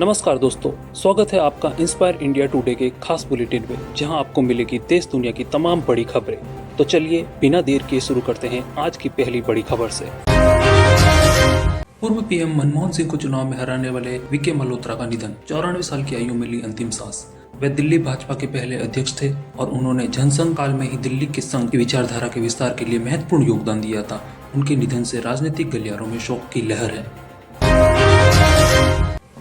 नमस्कार दोस्तों, स्वागत है आपका इंस्पायर इंडिया टुडे के खास बुलेटिन में, जहां आपको मिलेगी देश दुनिया की तमाम बड़ी खबरें। तो चलिए बिना देर किए शुरू करते हैं आज की पहली बड़ी खबर से। पूर्व पीएम मनमोहन सिंह को चुनाव में हराने वाले वीके मल्होत्रा का निधन। 94 साल की आयु में ली अंतिम सांस। वे दिल्ली भाजपा के पहले अध्यक्ष थे और उन्होंने जनसंघ काल में ही दिल्ली के संघ की विचारधारा के विस्तार के लिए महत्वपूर्ण योगदान दिया था। उनके निधन से राजनीतिक गलियारों में शोक की लहर है।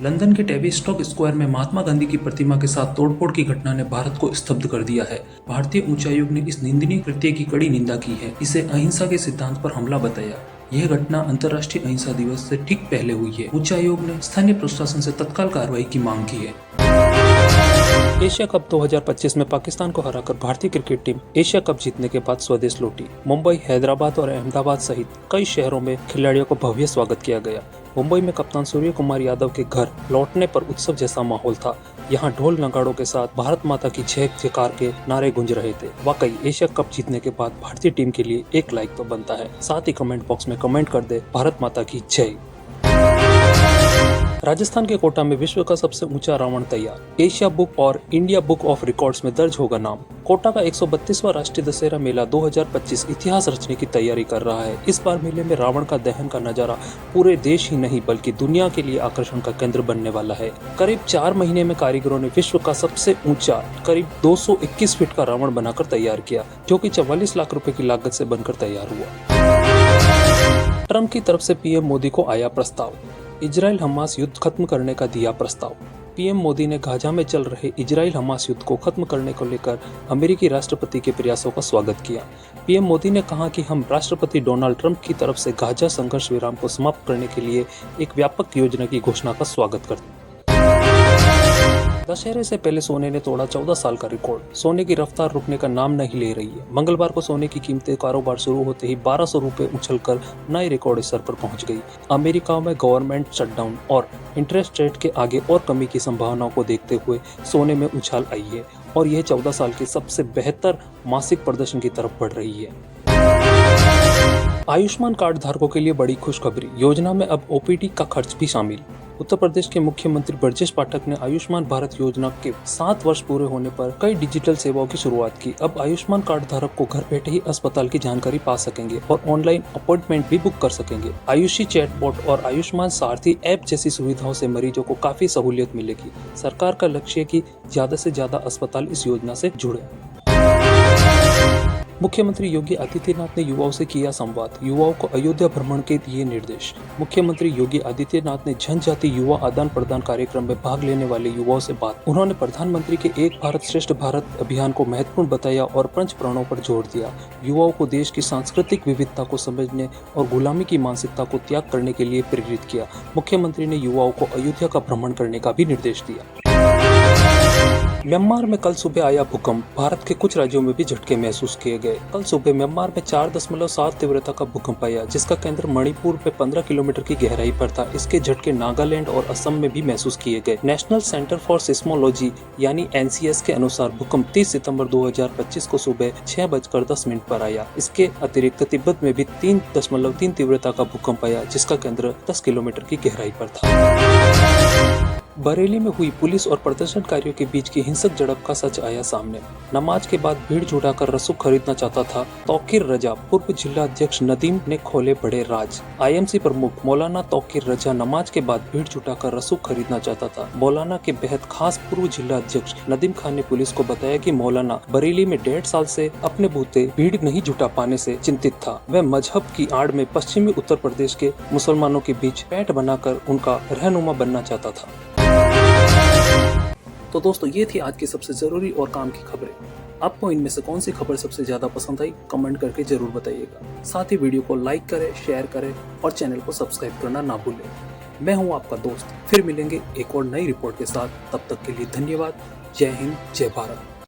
लंदन के टेविस्टॉक स्क्वायर में महात्मा गांधी की प्रतिमा के साथ तोड़फोड़ की घटना ने भारत को स्तब्ध कर दिया है। भारतीय उच्चायोग ने इस निंदनीय कृत्य की कड़ी निंदा की है। इसे अहिंसा के सिद्धांत पर हमला बताया। यह घटना अंतर्राष्ट्रीय अहिंसा दिवस से ठीक पहले हुई है। उच्चायोग ने स्थानीय प्रशासन से तत्काल कार्रवाई की मांग की है। एशिया कप 2025 में पाकिस्तान को हराकर भारतीय क्रिकेट टीम एशिया कप जीतने के बाद स्वदेश लौटी। मुंबई, हैदराबाद और अहमदाबाद सहित कई शहरों में खिलाड़ियों को भव्य स्वागत किया गया। मुंबई में कप्तान सूर्य कुमार यादव के घर लौटने पर उत्सव जैसा माहौल था। यहाँ ढोल नगाड़ों के साथ भारत माता की जय जयकार के नारे गूंज रहे थे। वाकई एशिया कप जीतने के बाद भारतीय टीम के लिए एक लाइक तो बनता है। साथ ही कमेंट बॉक्स में कमेंट कर दे भारत माता की जय। राजस्थान के कोटा में विश्व का सबसे ऊंचा रावण तैयार। एशिया बुक और इंडिया बुक ऑफ रिकॉर्ड्स में दर्ज होगा नाम। कोटा का 132वां राष्ट्रीय दशहरा मेला 2025 इतिहास रचने की तैयारी कर रहा है। इस बार मेले में रावण का दहन का नजारा पूरे देश ही नहीं बल्कि दुनिया के लिए आकर्षण का केंद्र बनने वाला है। करीब 4 महीने में कारीगरों ने विश्व का सबसे ऊंचा करीब 221 फीट का रावण बनाकर तैयार किया, जो कि 44 लाख रुपए की लागत से बनकर तैयार हुआ। ट्रंप की तरफ से पीएम मोदी को आया प्रस्ताव। इजराइल हमास युद्ध खत्म करने का दिया प्रस्ताव। पीएम मोदी ने गाजा में चल रहे इजराइल हमास युद्ध को खत्म करने को लेकर अमेरिकी राष्ट्रपति के प्रयासों का स्वागत किया। पीएम मोदी ने कहा कि हम राष्ट्रपति डोनाल्ड ट्रंप की तरफ से गाजा संघर्ष विराम को समाप्त करने के लिए एक व्यापक योजना की घोषणा का स्वागत करते हैं। दशहरे से पहले सोने ने तोड़ा 14 साल का रिकॉर्ड। सोने की रफ्तार रुकने का नाम नहीं ले रही है। मंगलवार को सोने की कीमतें कारोबार शुरू होते ही 1200 रुपए उछलकर नए रिकॉर्ड स्तर पर पहुंच गई। अमेरिका में गवर्नमेंट शटडाउन और इंटरेस्ट रेट के आगे और कमी की संभावनाओं को देखते हुए सोने में उछाल आई है और यह 14 साल के सबसे बेहतर मासिक प्रदर्शन की तरफ बढ़ रही है। आयुष्मान कार्ड धारकों के लिए बड़ी खुशखबरी। योजना में अब ओपीडी का खर्च भी शामिल। उत्तर प्रदेश के मुख्यमंत्री ब्रजेश पाठक ने आयुष्मान भारत योजना के 7 वर्ष पूरे होने पर कई डिजिटल सेवाओं की शुरुआत की। अब आयुष्मान कार्ड धारक को घर बैठे ही अस्पताल की जानकारी पा सकेंगे और ऑनलाइन अपॉइंटमेंट भी बुक कर सकेंगे। आयुषी चैटबॉट और आयुष्मान सारथी ऐप जैसी सुविधाओं से मरीजों को काफी सहूलियत मिलेगी। सरकार का लक्ष्य है कि ज्यादा से ज्यादा अस्पताल इस योजना से जुड़े। मुख्यमंत्री योगी आदित्यनाथ ने युवाओं से किया संवाद। युवाओं को अयोध्या भ्रमण के दिए निर्देश। मुख्यमंत्री योगी आदित्यनाथ ने जनजाति युवा आदान प्रदान कार्यक्रम में भाग लेने वाले युवाओं से बात। उन्होंने प्रधानमंत्री के एक भारत श्रेष्ठ भारत अभियान को महत्वपूर्ण बताया और पंच प्राणों पर जोर दिया। युवाओं को देश की सांस्कृतिक विविधता को समझने और गुलामी की मानसिकता को त्याग करने के लिए प्रेरित किया। मुख्यमंत्री ने युवाओं को अयोध्या का भ्रमण करने का भी निर्देश दिया। म्यांमार में कल सुबह आया भूकंप। भारत के कुछ राज्यों में भी झटके महसूस किए गए। कल सुबह म्यांमार में 4.7 तीव्रता का भूकंप आया, जिसका केंद्र मणिपुर में 15 किलोमीटर की गहराई पर था। इसके झटके नागालैंड और असम में भी महसूस किए गए। नेशनल सेंटर फॉर सिस्मोलॉजी यानी NCS के अनुसार भूकंप 30 सितंबर 2025 को सुबह 6:10 पर आया। इसके अतिरिक्त तिब्बत में भी 3.3 तीव्रता का भूकंप आया, जिसका केंद्र 10 किलोमीटर की गहराई पर था। बरेली में हुई पुलिस और प्रदर्शनकारियों के बीच की हिंसक झड़प का सच आया सामने। नमाज के बाद भीड़ जुटाकर रसूख खरीदना चाहता था तौकीर रजा। पूर्व जिला अध्यक्ष नदीम ने खोले बड़े राज। IMC प्रमुख मौलाना तौकीर रजा नमाज के बाद भीड़ जुटाकर रसूख खरीदना चाहता था। मौलाना के बेहद खास पूर्व जिला अध्यक्ष नदीम खान ने पुलिस को बताया कि मौलाना बरेली में 1.5 साल से अपने बूते भीड़ नहीं जुटा पाने से चिंतित था। वह मजहब की आड़ में पश्चिमी उत्तर प्रदेश के मुसलमानों के बीच पैठ बनाकर उनका रहनुमा बनना चाहता था। तो दोस्तों, ये थी आज की सबसे जरूरी और काम की खबरें। आपको इनमें से कौन सी खबर सबसे ज्यादा पसंद आई, कमेंट करके जरूर बताइएगा। साथ ही वीडियो को लाइक करें, शेयर करें और चैनल को सब्सक्राइब करना ना भूलें। मैं हूं आपका दोस्त। फिर मिलेंगे एक और नई रिपोर्ट के साथ। तब तक के लिए धन्यवाद। जय हिंद, जय भारत।